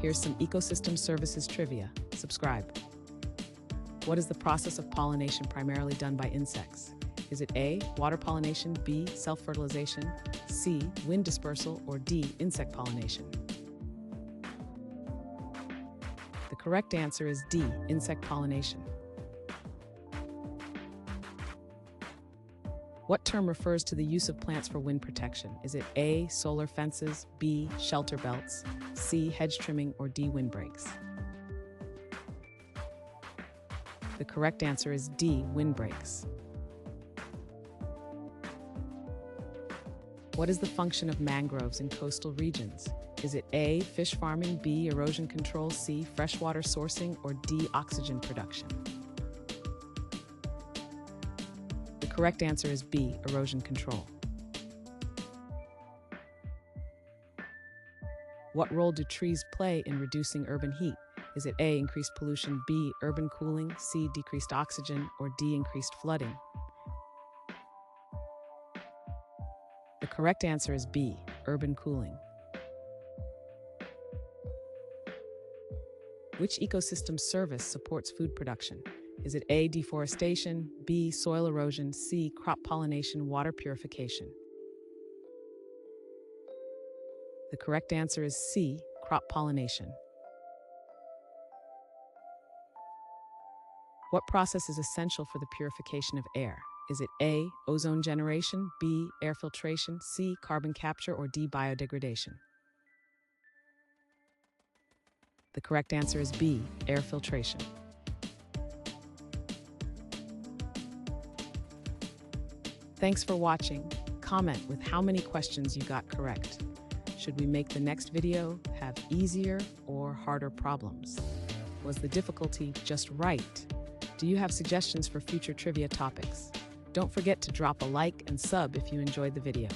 Here's some ecosystem services trivia. Subscribe. What is the process of pollination primarily done by insects? Is it A, water pollination, B, self-fertilization, C, wind dispersal, or D, insect pollination? The correct answer is D, insect pollination. What term refers to the use of plants for wind protection? Is it A, solar fences, B, shelter belts, C, hedge trimming, or D, windbreaks? The correct answer is D, windbreaks. What is the function of mangroves in coastal regions? Is it A, fish farming, B, erosion control, C, freshwater sourcing, or D, oxygen production? The correct answer is B, erosion control. What role do trees play in reducing urban heat? Is it A, increased pollution, B, urban cooling, C, decreased oxygen, or D, increased flooding? The correct answer is B, urban cooling. Which ecosystem service supports food production? Is it A, deforestation, B, soil erosion, C, crop pollination, water purification? The correct answer is C, crop pollination. What process is essential for the purification of air? Is it A, ozone generation, B, air filtration, C, carbon capture, or D, biodegradation? The correct answer is B, air filtration. Thanks for watching. Comment with how many questions you got correct. Should we make the next video have easier or harder problems? Was the difficulty just right? Do you have suggestions for future trivia topics? Don't forget to drop a like and sub if you enjoyed the video.